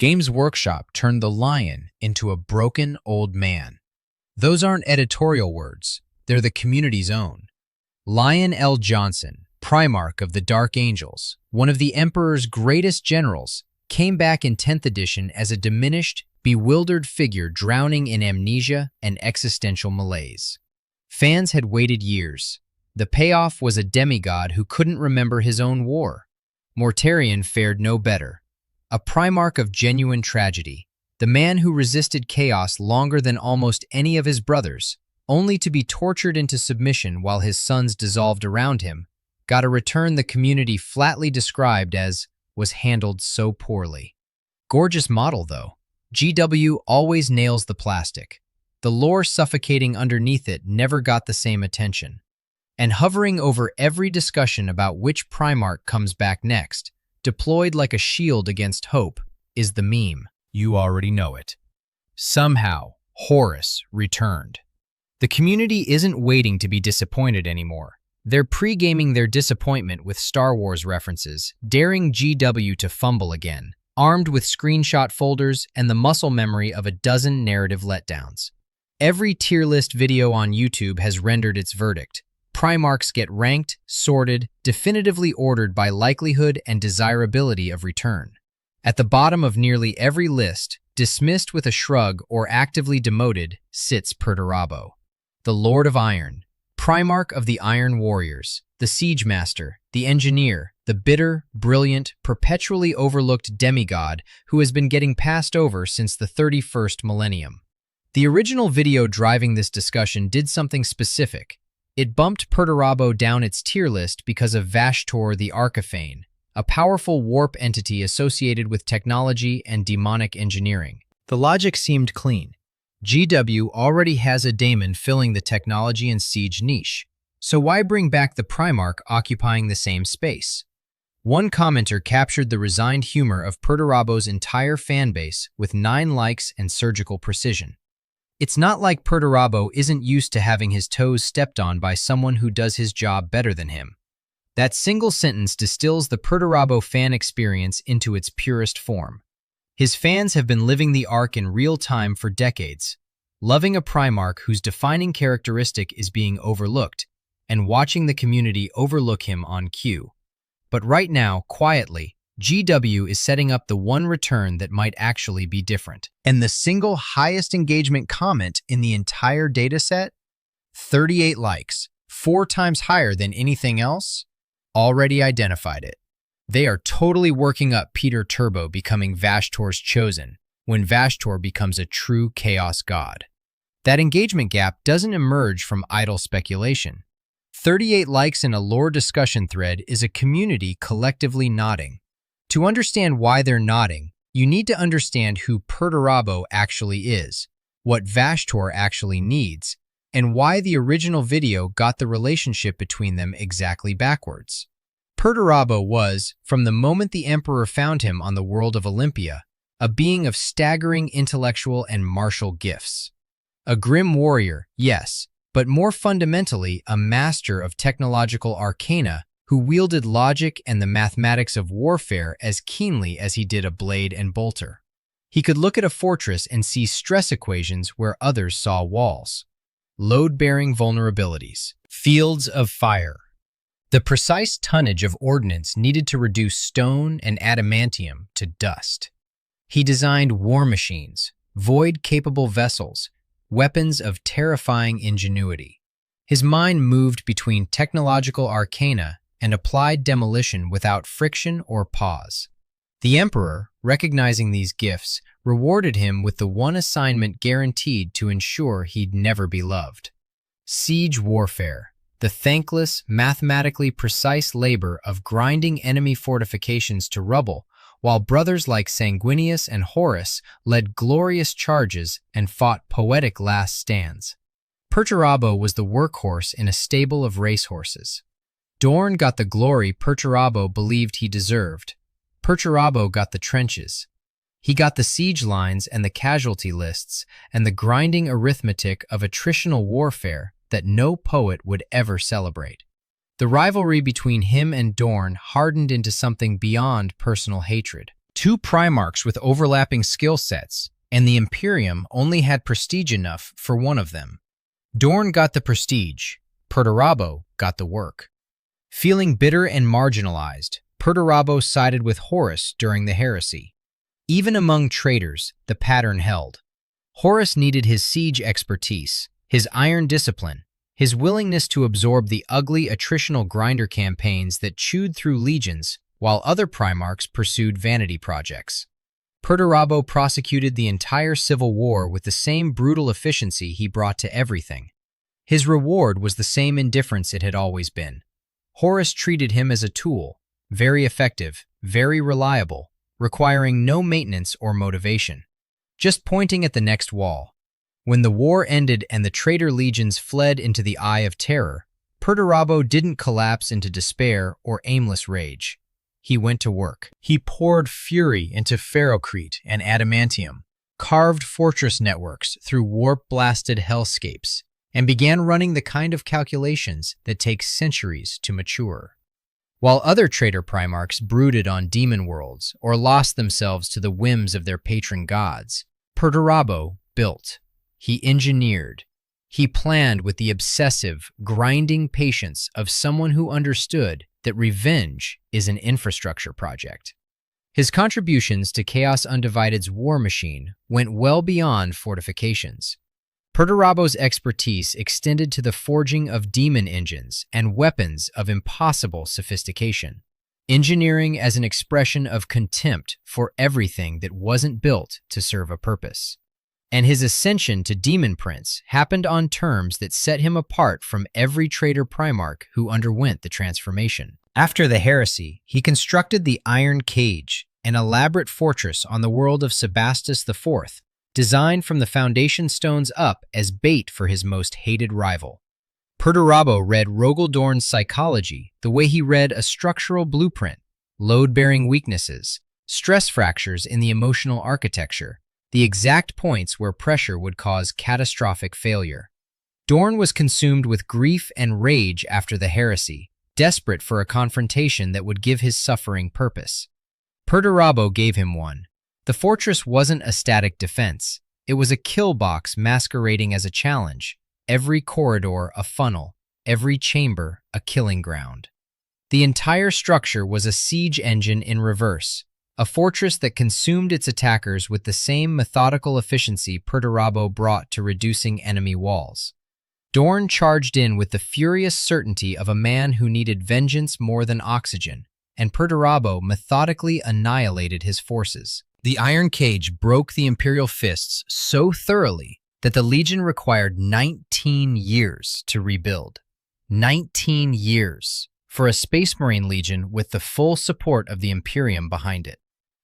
Games Workshop turned the lion into a broken old man. Those aren't editorial words, they're the community's own. Lion L. Johnson, Primarch of the Dark Angels, one of the Emperor's greatest generals, came back in 10th edition as a diminished, bewildered figure drowning in amnesia and existential malaise. Fans had waited years. The payoff was a demigod who couldn't remember his own war. Mortarion fared no better. A Primarch of genuine tragedy, the man who resisted chaos longer than almost any of his brothers, only to be tortured into submission while his sons dissolved around him, got a return the community flatly described as was handled so poorly. Gorgeous model, though. GW always nails the plastic. The lore suffocating underneath it never got the same attention. And hovering over every discussion about which Primarch comes back next, deployed like a shield against hope, is the meme. You already know it. Somehow, HORUS returned. The community isn't waiting to be disappointed anymore. They're pre-gaming their disappointment with Star Wars references, daring GW to fumble again, armed with screenshot folders and the muscle memory of a dozen narrative letdowns. Every tier list video on YouTube has rendered its verdict. Primarchs get ranked, sorted, definitively ordered by likelihood and desirability of return. At the bottom of nearly every list, dismissed with a shrug or actively demoted, sits Perturabo, the Lord of Iron, Primarch of the Iron Warriors, the Siege Master, the Engineer, the bitter, brilliant, perpetually overlooked demigod who has been getting passed over since the 31st millennium. The original video driving this discussion did something specific. It bumped Perturabo down its tier list because of Vashtorr the Architect, a powerful warp entity associated with technology and demonic engineering. The logic seemed clean. GW already has a daemon filling the technology and siege niche, so why bring back the Primarch occupying the same space? One commenter captured the resigned humor of Perturabo's entire fanbase with 9 likes and surgical precision. It's not like Perturabo isn't used to having his toes stepped on by someone who does his job better than him. That single sentence distills the Perturabo fan experience into its purest form. His fans have been living the arc in real time for decades, loving a Primarch whose defining characteristic is being overlooked, and watching the community overlook him on cue. But right now, quietly, GW is setting up the one return that might actually be different. And the single highest engagement comment in the entire dataset? 38 likes, 4 times higher than anything else? Already identified it. They are totally working up Perturabo becoming Vashtorr's chosen, when Vashtorr becomes a true chaos god. That engagement gap doesn't emerge from idle speculation. 38 likes in a lore discussion thread is a community collectively nodding. To understand why they're nodding, you need to understand who Perturabo actually is, what Vashtorr actually needs, and why the original video got the relationship between them exactly backwards. Perturabo was, from the moment the Emperor found him on the world of Olympia, a being of staggering intellectual and martial gifts. A grim warrior, yes, but more fundamentally a master of technological arcana who wielded logic and the mathematics of warfare as keenly as he did a blade and bolter. He could look at a fortress and see stress equations where others saw walls. Load-bearing vulnerabilities. Fields of fire. The precise tonnage of ordnance needed to reduce stone and adamantium to dust. He designed war machines, void-capable vessels, weapons of terrifying ingenuity. His mind moved between technological arcana and applied demolition without friction or pause. The Emperor, recognizing these gifts, rewarded him with the one assignment guaranteed to ensure he'd never be loved. Siege warfare, the thankless, mathematically precise labor of grinding enemy fortifications to rubble, while brothers like Sanguinius and Horus led glorious charges and fought poetic last stands. Perturabo was the workhorse in a stable of racehorses. Dorn got the glory Perturabo believed he deserved. Perturabo got the trenches. He got the siege lines and the casualty lists and the grinding arithmetic of attritional warfare that no poet would ever celebrate. The rivalry between him and Dorn hardened into something beyond personal hatred. Two Primarchs with overlapping skill sets, and the Imperium only had prestige enough for one of them. Dorn got the prestige, Perturabo got the work. Feeling bitter and marginalized, Perturabo sided with Horus during the heresy. Even among traitors, the pattern held. Horus needed his siege expertise, his iron discipline, his willingness to absorb the ugly attritional grinder campaigns that chewed through legions, while other Primarchs pursued vanity projects. Perturabo prosecuted the entire civil war with the same brutal efficiency he brought to everything. His reward was the same indifference it had always been. Horus treated him as a tool, very effective, very reliable, requiring no maintenance or motivation, just pointing at the next wall. When the war ended and the traitor legions fled into the Eye of Terror, Perturabo didn't collapse into despair or aimless rage. He went to work. He poured fury into ferrocrete and adamantium, carved fortress networks through warp-blasted hellscapes, and began running the kind of calculations that take centuries to mature. While other traitor Primarchs brooded on demon worlds or lost themselves to the whims of their patron gods, Perturabo built. He engineered. He planned with the obsessive, grinding patience of someone who understood that revenge is an infrastructure project. His contributions to Chaos Undivided's war machine went well beyond fortifications. Perturabo's expertise extended to the forging of demon engines and weapons of impossible sophistication, engineering as an expression of contempt for everything that wasn't built to serve a purpose. And his ascension to Demon Prince happened on terms that set him apart from every traitor Primarch who underwent the transformation. After the heresy, he constructed the Iron Cage, an elaborate fortress on the world of Sebastus IV, designed from the foundation stones up as bait for his most hated rival. Perturabo read Rogel Dorn's psychology the way he read a structural blueprint, load-bearing weaknesses, stress fractures in the emotional architecture, the exact points where pressure would cause catastrophic failure. Dorn was consumed with grief and rage after the heresy, desperate for a confrontation that would give his suffering purpose. Perturabo gave him one. The fortress wasn't a static defense. It was a kill box masquerading as a challenge, every corridor a funnel, every chamber a killing ground. The entire structure was a siege engine in reverse, a fortress that consumed its attackers with the same methodical efficiency Perturabo brought to reducing enemy walls. Dorn charged in with the furious certainty of a man who needed vengeance more than oxygen, and Perturabo methodically annihilated his forces. The Iron Cage broke the Imperial fists so thoroughly that the Legion required 19 years to rebuild. 19 years for a Space Marine Legion with the full support of the Imperium behind it.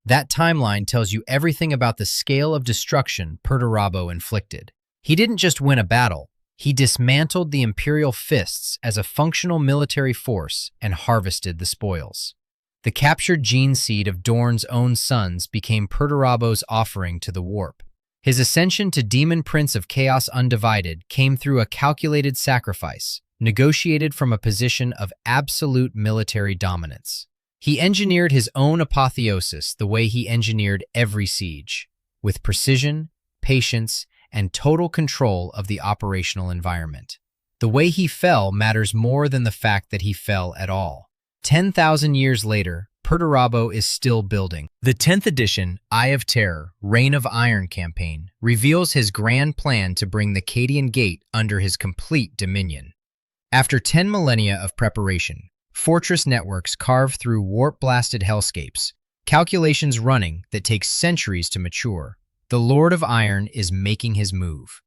That timeline tells you everything about the scale of destruction Perturabo inflicted. He didn't just win a battle, he dismantled the Imperial fists as a functional military force and harvested the spoils. The captured gene seed of Dorn's own sons became Perturabo's offering to the warp. His ascension to Demon Prince of Chaos Undivided came through a calculated sacrifice, negotiated from a position of absolute military dominance. He engineered his own apotheosis the way he engineered every siege, with precision, patience, and total control of the operational environment. The way he fell matters more than the fact that he fell at all. 10,000 years later, Perturabo is still building. The 10th edition Eye of Terror, Reign of Iron campaign reveals his grand plan to bring the Cadian Gate under his complete dominion. After 10 millennia of preparation, fortress networks carved through warp-blasted hellscapes, calculations running that take centuries to mature, the Lord of Iron is making his move.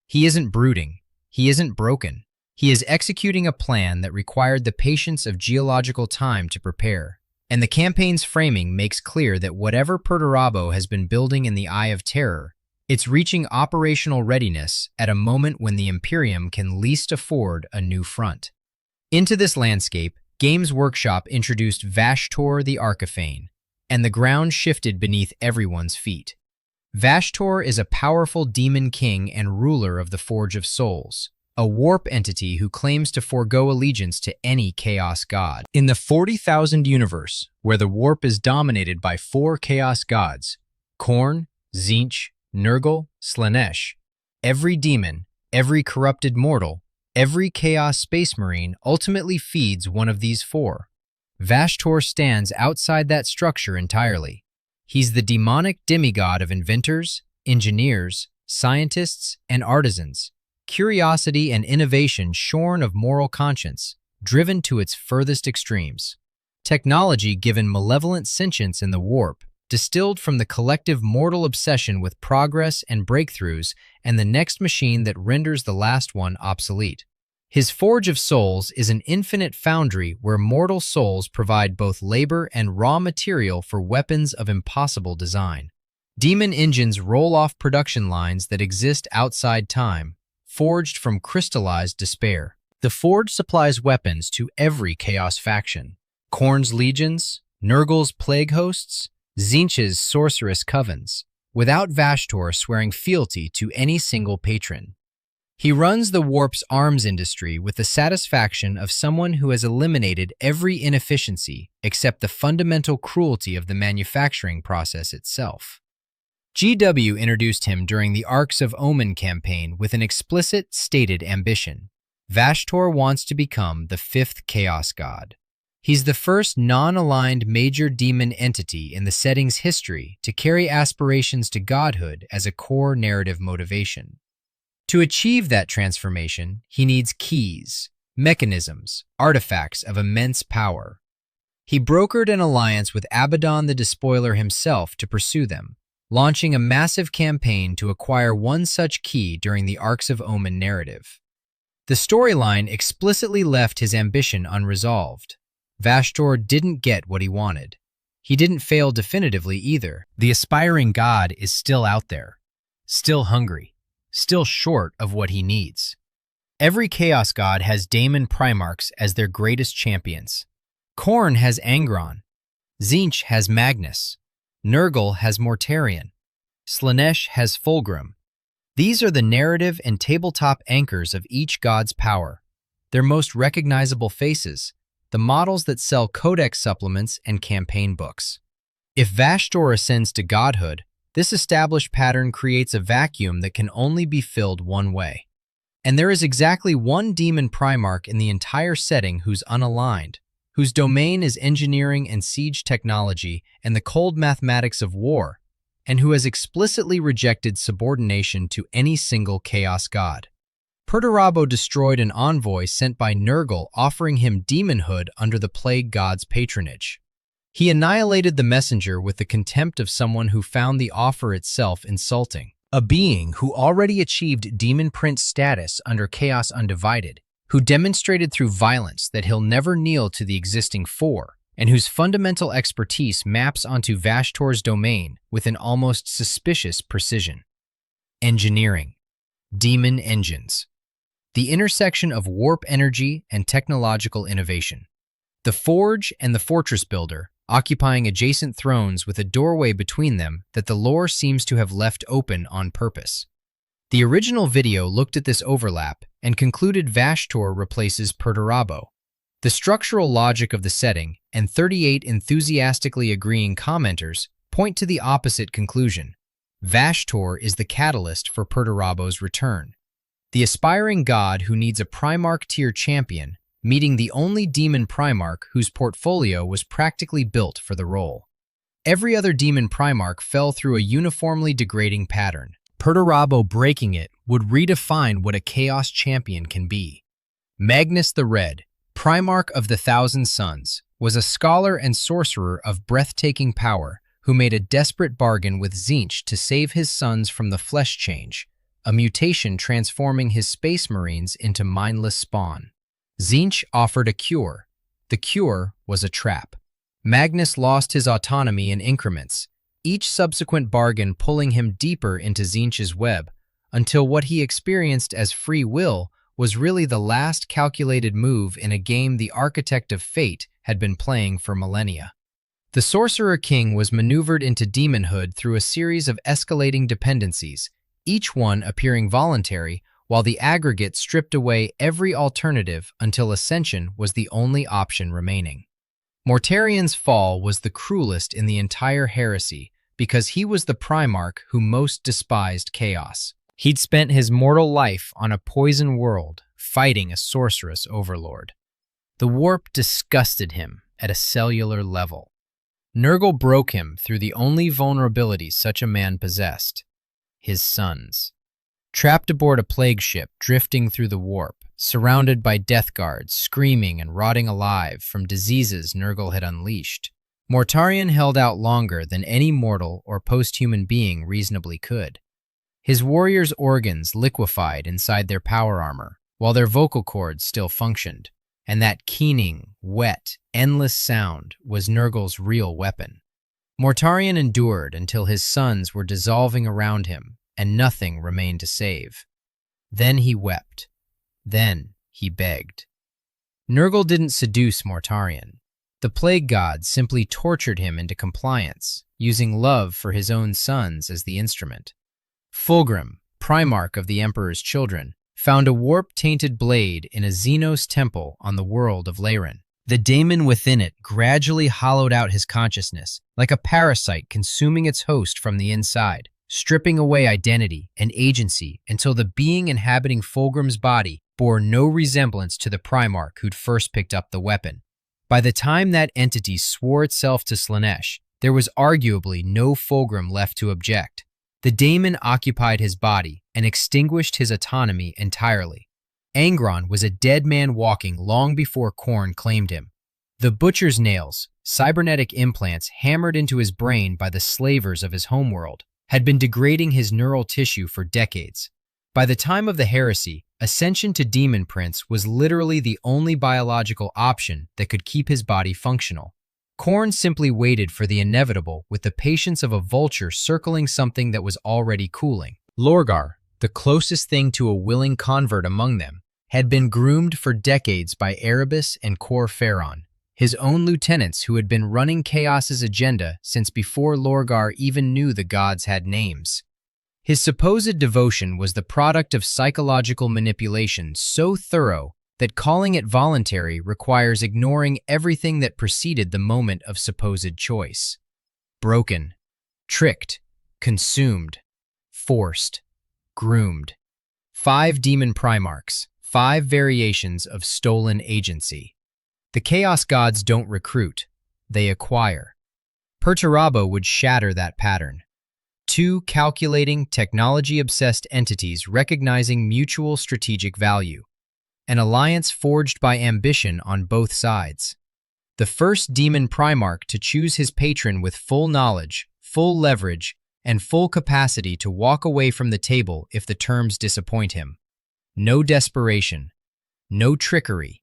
He isn't brooding. He isn't broken. He is executing a plan that required the patience of geological time to prepare. And the campaign's framing makes clear that whatever Perturabo has been building in the Eye of Terror, it's reaching operational readiness at a moment when the Imperium can least afford a new front. Into this landscape, Games Workshop introduced Vashtorr the Architect, and the ground shifted beneath everyone's feet. Vashtorr is a powerful demon king and ruler of the Forge of Souls, a warp entity who claims to forego allegiance to any chaos god. In the 40,000 universe, where the warp is dominated by 4 chaos gods, Khorne, Tzeentch, Nurgle, Slaanesh, every demon, every corrupted mortal, every chaos space marine ultimately feeds one of these 4. Vashtorr stands outside that structure entirely. He's the demonic demigod of inventors, engineers, scientists, and artisans, curiosity and innovation shorn of moral conscience, driven to its furthest extremes. Technology given malevolent sentience in the warp, distilled from the collective mortal obsession with progress and breakthroughs, and the next machine that renders the last one obsolete. His Forge of Souls is an infinite foundry where mortal souls provide both labor and raw material for weapons of impossible design. Demon engines roll off production lines that exist outside time, forged from crystallized despair. The Forge supplies weapons to every chaos faction: Khorne's legions, Nurgle's plague hosts, Tzeentch's sorcerous covens, without Vashtorr swearing fealty to any single patron. He runs the warp's arms industry with the satisfaction of someone who has eliminated every inefficiency except the fundamental cruelty of the manufacturing process itself. GW introduced him during the Arcs of Omen campaign with an explicit, stated ambition. Vashtorr wants to become the 5th Chaos God. He's the first non-aligned major demon entity in the setting's history to carry aspirations to godhood as a core narrative motivation. To achieve that transformation, he needs keys, mechanisms, artifacts of immense power. He brokered an alliance with Abaddon the Despoiler himself to pursue them, launching a massive campaign to acquire one such key during the Arcs of Omen narrative. The storyline explicitly left his ambition unresolved. Vashtorr didn't get what he wanted. He didn't fail definitively either. The aspiring god is still out there, still hungry, still short of what he needs. Every chaos god has daemon Primarchs as their greatest champions. Khorne has Angron. Tzeentch has Magnus. Nurgle has Mortarion. Slaanesh has Fulgrim. These are the narrative and tabletop anchors of each god's power, their most recognizable faces, the models that sell codex supplements and campaign books. If Vashtorr ascends to godhood, this established pattern creates a vacuum that can only be filled one way. And there is exactly one demon Primarch in the entire setting who's unaligned, whose domain is engineering and siege technology and the cold mathematics of war, and who has explicitly rejected subordination to any single chaos god. Perturabo destroyed an envoy sent by Nurgle offering him demonhood under the plague god's patronage. He annihilated the messenger with the contempt of someone who found the offer itself insulting. A being who already achieved demon prince status under Chaos Undivided, who demonstrated through violence that he'll never kneel to the existing 4, and whose fundamental expertise maps onto Vashtorr's domain with an almost suspicious precision. Engineering. Demon engines. The intersection of warp energy and technological innovation. The Forge and the Fortress Builder, occupying adjacent thrones with a doorway between them that the lore seems to have left open on purpose. The original video looked at this overlap and concluded Vashtorr replaces Perturabo. The structural logic of the setting and 38 enthusiastically agreeing commenters point to the opposite conclusion. Vashtorr is the catalyst for Perturabo's return. The aspiring god who needs a Primarch-tier champion, meeting the only demon Primarch whose portfolio was practically built for the role. Every other demon Primarch fell through a uniformly degrading pattern. Perturabo breaking it would redefine what a chaos champion can be. Magnus the Red, Primarch of the Thousand Suns, was a scholar and sorcerer of breathtaking power who made a desperate bargain with Tzeentch to save his sons from the flesh change, a mutation transforming his space marines into mindless spawn. Tzeentch offered a cure. The cure was a trap. Magnus lost his autonomy in increments, each subsequent bargain pulling him deeper into Tzeentch's web, until what he experienced as free will was really the last calculated move in a game the Architect of Fate had been playing for millennia. The Sorcerer King was maneuvered into demonhood through a series of escalating dependencies, each one appearing voluntary while the aggregate stripped away every alternative until ascension was the only option remaining. Mortarion's fall was the cruelest in the entire heresy because he was the Primarch who most despised chaos. He'd spent his mortal life on a poison world, fighting a sorceress overlord. The warp disgusted him at a cellular level. Nurgle broke him through the only vulnerability such a man possessed: his sons. Trapped aboard a plague ship drifting through the warp, surrounded by death guards screaming and rotting alive from diseases Nurgle had unleashed, Mortarion held out longer than any mortal or post-human being reasonably could. His warriors' organs liquefied inside their power armor, while their vocal cords still functioned, and that keening, wet, endless sound was Nurgle's real weapon. Mortarion endured until his sons were dissolving around him, and nothing remained to save. Then he wept. Then he begged. Nurgle didn't seduce Mortarion. The plague god simply tortured him into compliance, using love for his own sons as the instrument. Fulgrim, Primarch of the Emperor's children, found a warp-tainted blade in a Xenos temple on the world of Leyrin. The daemon within it gradually hollowed out his consciousness, like a parasite consuming its host from the inside, stripping away identity and agency until the being inhabiting Fulgrim's body bore no resemblance to the Primarch who'd first picked up the weapon. By the time that entity swore itself to Slaanesh, there was arguably no Fulgrim left to object. The daemon occupied his body and extinguished his autonomy entirely. Angron was a dead man walking long before Khorne claimed him. The butcher's nails, cybernetic implants hammered into his brain by the slavers of his homeworld, had been degrading his neural tissue for decades. By the time of the heresy, ascension to Demon Prince was literally the only biological option that could keep his body functional. Khorne simply waited for the inevitable with the patience of a vulture circling something that was already cooling. Lorgar, the closest thing to a willing convert among them, had been groomed for decades by Erebus and Cor Ferron, his own lieutenants who had been running Chaos's agenda since before Lorgar even knew the gods had names. His supposed devotion was the product of psychological manipulation so thorough that calling it voluntary requires ignoring everything that preceded the moment of supposed choice. Broken, tricked, consumed, forced, groomed. 5 demon Primarchs, 5 variations of stolen agency. The Chaos gods don't recruit, they acquire. Perturabo would shatter that pattern. 2 calculating, technology-obsessed entities recognizing mutual strategic value. An alliance forged by ambition on both sides. The first demon Primarch to choose his patron with full knowledge, full leverage, and full capacity to walk away from the table if the terms disappoint him. No desperation, no trickery,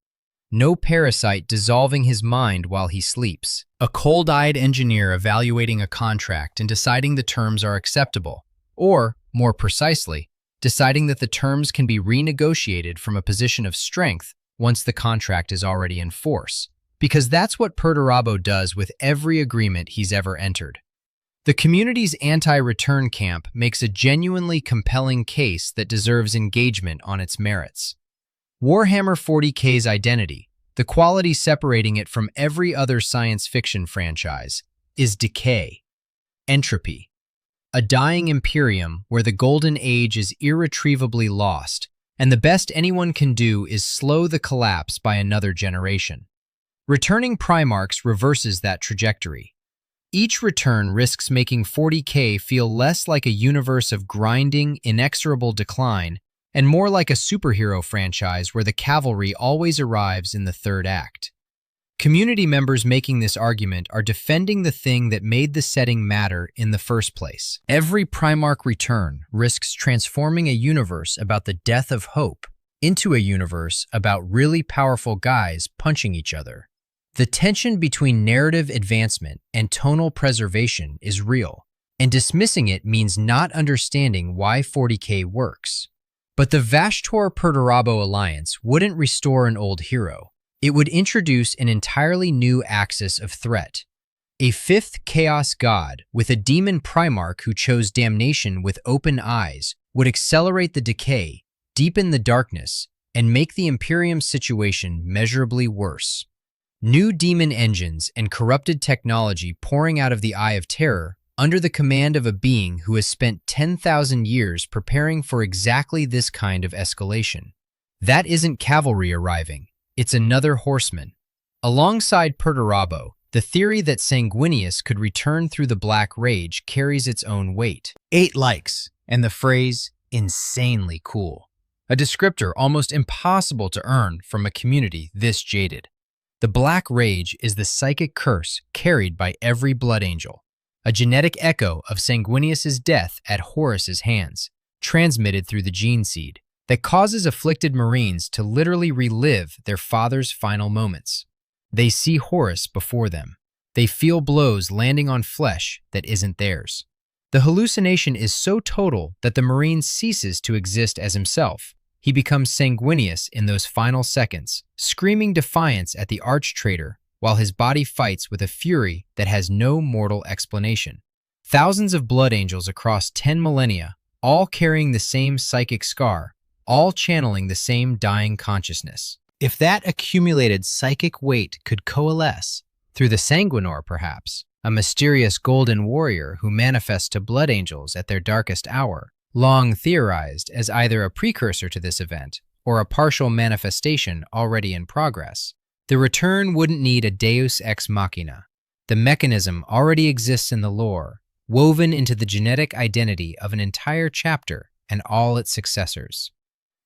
no parasite dissolving his mind while he sleeps. A cold-eyed engineer evaluating a contract and deciding the terms are acceptable, or, more precisely, deciding that the terms can be renegotiated from a position of strength once the contract is already in force, because that's what Perturabo does with every agreement he's ever entered. The community's anti-return camp makes a genuinely compelling case that deserves engagement on its merits. Warhammer 40K's identity, the quality separating it from every other science fiction franchise, is decay, entropy, a dying imperium where the golden age is irretrievably lost, and the best anyone can do is slow the collapse by another generation. Returning Primarchs reverses that trajectory. Each return risks making 40K feel less like a universe of grinding, inexorable decline and more like a superhero franchise where the cavalry always arrives in the third act. Community members making this argument are defending the thing that made the setting matter in the first place. Every Primarch return risks transforming a universe about the death of hope into a universe about really powerful guys punching each other. The tension between narrative advancement and tonal preservation is real, and dismissing it means not understanding why 40K works. But the Vashtorr-Perturabo alliance wouldn't restore an old hero. It would introduce an entirely new axis of threat. A 5th Chaos god with a demon Primarch who chose damnation with open eyes would accelerate the decay, deepen the darkness, and make the Imperium's situation measurably worse. New demon engines and corrupted technology pouring out of the Eye of Terror under the command of a being who has spent 10,000 years preparing for exactly this kind of escalation. That isn't cavalry arriving, it's another horseman. Alongside Perturabo, the theory that Sanguinius could return through the Black Rage carries its own weight. 8 likes, and the phrase, insanely cool. A descriptor almost impossible to earn from a community this jaded. The Black Rage is the psychic curse carried by every Blood Angel, a genetic echo of Sanguinius's death at Horus's hands, transmitted through the gene seed, that causes afflicted Marines to literally relive their father's final moments. They see Horus before them. They feel blows landing on flesh that isn't theirs. The hallucination is so total that the Marine ceases to exist as himself. He becomes Sanguinius in those final seconds, screaming defiance at the arch-traitor while his body fights with a fury that has no mortal explanation. Thousands of Blood Angels across 10 millennia, all carrying the same psychic scar, all channeling the same dying consciousness. If that accumulated psychic weight could coalesce, through the Sanguinor perhaps, a mysterious golden warrior who manifests to Blood Angels at their darkest hour, long theorized as either a precursor to this event or a partial manifestation already in progress, the return wouldn't need a deus ex machina. The mechanism already exists in the lore, woven into the genetic identity of an entire chapter and all its successors.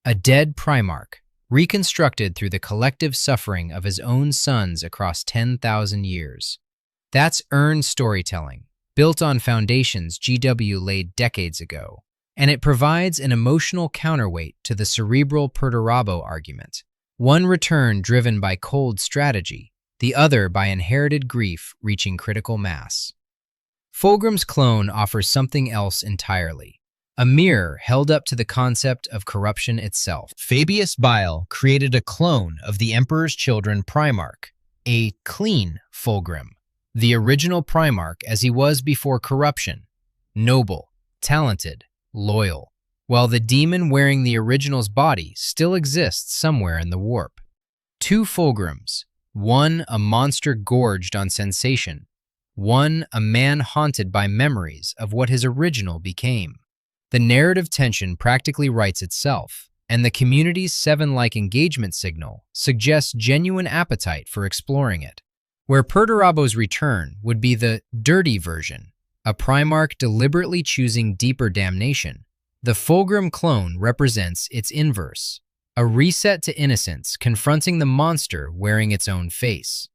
A dead Primarch, reconstructed through the collective suffering of his own sons across 10,000 years. That's earned storytelling, built on foundations GW laid decades ago, and it provides an emotional counterweight to the cerebral Perturabo argument. One return driven by cold strategy, the other by inherited grief reaching critical mass. Fulgrim's clone offers something else entirely. A mirror held up to the concept of corruption itself. Fabius Bile created a clone of the Emperor's Children Primarch, a clean Fulgrim, the original Primarch as he was before corruption, noble, talented, loyal, while the demon wearing the original's body still exists somewhere in the warp. 2 Fulgrims, one a monster gorged on sensation, one a man haunted by memories of what his original became. The narrative tension practically writes itself, and the community's 7-like engagement signal suggests genuine appetite for exploring it. Where Perturabo's return would be the dirty version, a Primarch deliberately choosing deeper damnation, the Fulgrim clone represents its inverse, a reset to innocence confronting the monster wearing its own face.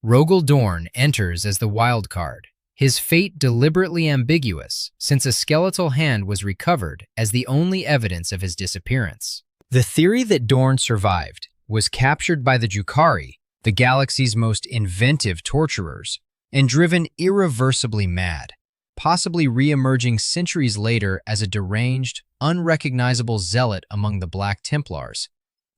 Rogel Dorn enters as the wild card, his fate deliberately ambiguous since a skeletal hand was recovered as the only evidence of his disappearance. The theory that Dorn survived was captured by the Drukhari, the galaxy's most inventive torturers, and driven irreversibly mad, possibly re-emerging centuries later as a deranged, unrecognizable zealot among the Black Templars,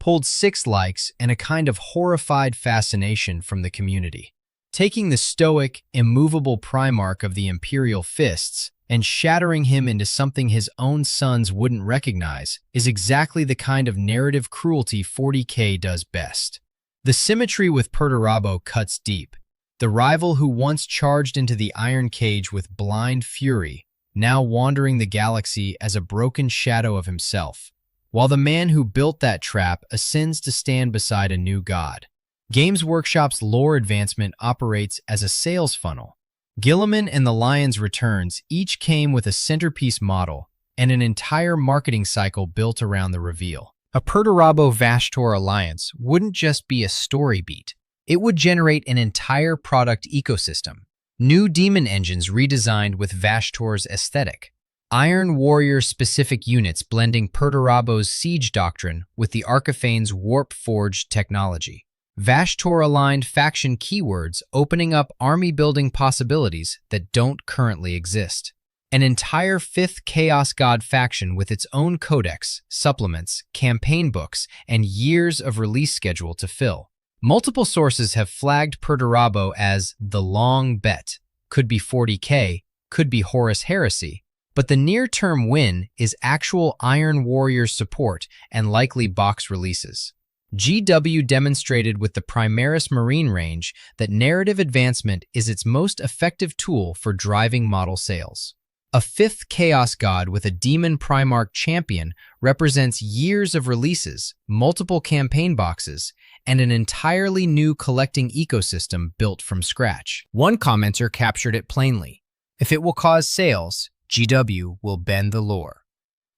pulled 6 likes and a kind of horrified fascination from the community. Taking the stoic, immovable Primarch of the Imperial Fists and shattering him into something his own sons wouldn't recognize is exactly the kind of narrative cruelty 40K does best. The symmetry with Perturabo cuts deep. The rival who once charged into the Iron Cage with blind fury, now wandering the galaxy as a broken shadow of himself, while the man who built that trap ascends to stand beside a new god. Games Workshop's lore advancement operates as a sales funnel. Guilliman and the Lion's Returns each came with a centerpiece model and an entire marketing cycle built around the reveal. A Perturabo-Vashtorr alliance wouldn't just be a story beat. It would generate an entire product ecosystem. New demon engines redesigned with Vashtorr's aesthetic. Iron Warrior-specific units blending Perturabo's siege doctrine with the Archiphane's warp-forged technology. Vashtorr-aligned faction keywords opening up army-building possibilities that don't currently exist. An entire 5th Chaos God faction with its own codex, supplements, campaign books, and years of release schedule to fill. Multiple sources have flagged Perturabo as the long bet. Could be 40K, could be Horus Heresy, But the near-term win is actual Iron Warrior support and likely box releases. GW demonstrated with the Primaris Marine range that narrative advancement is its most effective tool for driving model sales. A fifth Chaos God with a Demon Primarch champion represents years of releases, multiple campaign boxes, and an entirely new collecting ecosystem built from scratch. One commenter captured it plainly. If it will cause sales, GW will bend the lore.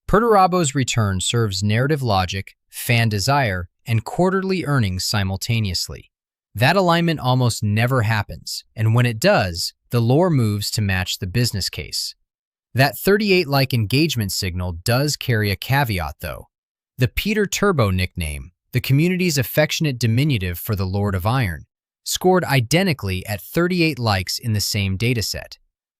Perturabo's return serves narrative logic, fan desire, and quarterly earnings simultaneously. That alignment almost never happens, and when it does, the lore moves to match the business case. That 38-like engagement signal does carry a caveat, though. The Perturabo nickname, the community's affectionate diminutive for the Lord of Iron, scored identically at 38 likes in the same dataset.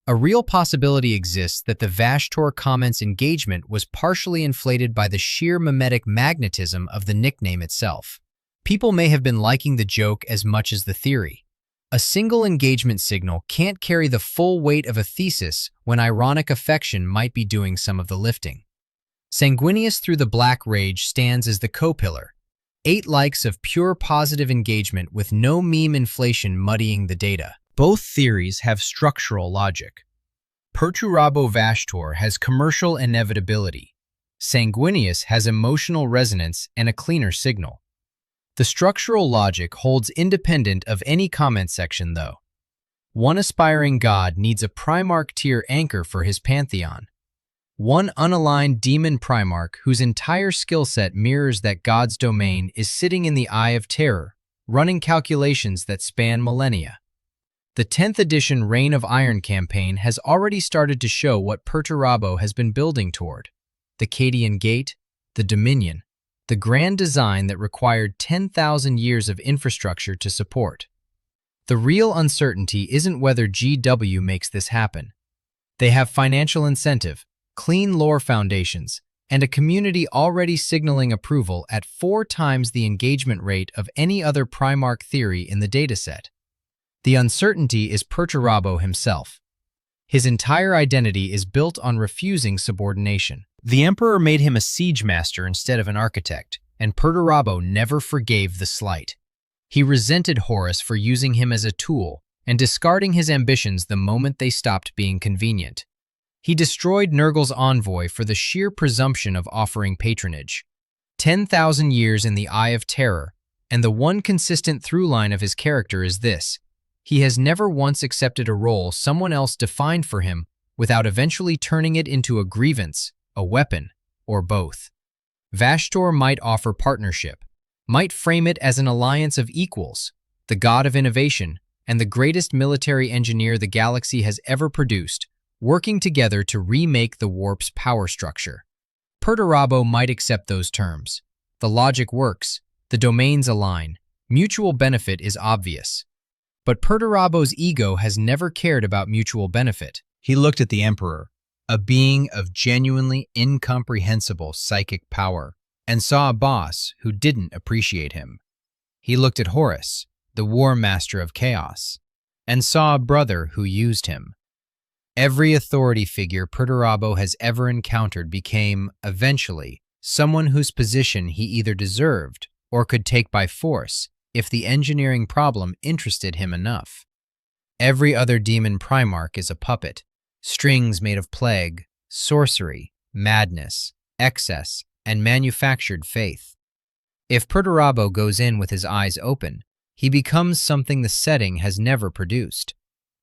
A real possibility exists that the Vashtorr comment's engagement was partially inflated by the sheer mimetic magnetism of the nickname itself. People may have been liking the joke as much as the theory. A single engagement signal can't carry the full weight of a thesis when ironic affection might be doing some of the lifting. Sanguinius through the Black Rage stands as the co-pillar. 8 likes of pure positive engagement with no meme inflation muddying the data. Both theories have structural logic. Perturabo Vashtorr has commercial inevitability. Sanguinius has emotional resonance and a cleaner signal. The structural logic holds independent of any comment section, though. One aspiring god needs a Primarch tier anchor for his pantheon. One unaligned demon Primarch whose entire skill set mirrors that god's domain is sitting in the Eye of Terror, running calculations that span millennia. The 10th edition Reign of Iron campaign has already started to show what Perturabo has been building toward. The Cadian Gate, the Dominion, the grand design that required 10,000 years of infrastructure to support. The real uncertainty isn't whether GW makes this happen. They have financial incentive, clean lore foundations, and a community already signaling approval at 4 times the engagement rate of any other Primarch theory in the dataset. The uncertainty is Perturabo himself. His entire identity is built on refusing subordination. The Emperor made him a siege master instead of an architect, and Perturabo never forgave the slight. He resented Horus for using him as a tool and discarding his ambitions the moment they stopped being convenient. He destroyed Nurgle's envoy for the sheer presumption of offering patronage. 10,000 years in the Eye of Terror, and the one consistent through line of his character is this: he has never once accepted a role someone else defined for him without eventually turning it into a grievance, a weapon, or both. Vashtorr might offer partnership, might frame it as an alliance of equals, the god of innovation and the greatest military engineer the galaxy has ever produced, working together to remake the warp's power structure. Perturabo might accept those terms. The logic works, the domains align, mutual benefit is obvious. But Perturabo's ego has never cared about mutual benefit. He looked at the Emperor, a being of genuinely incomprehensible psychic power, and saw a boss who didn't appreciate him. He looked at Horus, the war master of chaos, and saw a brother who used him. Every authority figure Perturabo has ever encountered became, eventually, someone whose position he either deserved or could take by force if the engineering problem interested him enough. Every other demon Primarch is a puppet, strings made of plague, sorcery, madness, excess, and manufactured faith. If Perturabo goes in with his eyes open, he becomes something the setting has never produced.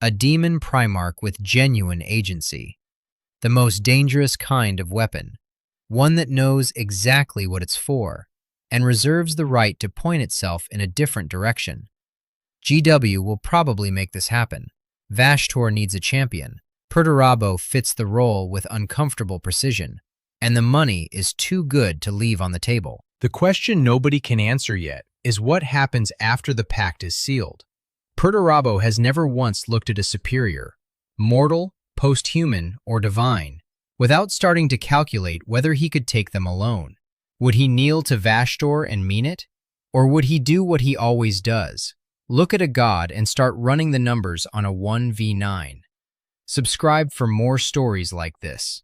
A demon Primarch with genuine agency. The most dangerous kind of weapon. One that knows exactly what it's for, and reserves the right to point itself in a different direction. GW will probably make this happen. Vashtorr needs a champion. Perturabo fits the role with uncomfortable precision, and the money is too good to leave on the table. The question nobody can answer yet is what happens after the pact is sealed. Perturabo has never once looked at a superior, mortal, post-human, or divine, without starting to calculate whether he could take them alone. Would he kneel to Vashtorr and mean it? Or would he do what he always does? Look at a god and start running the numbers on a 1v9. Subscribe for more stories like this.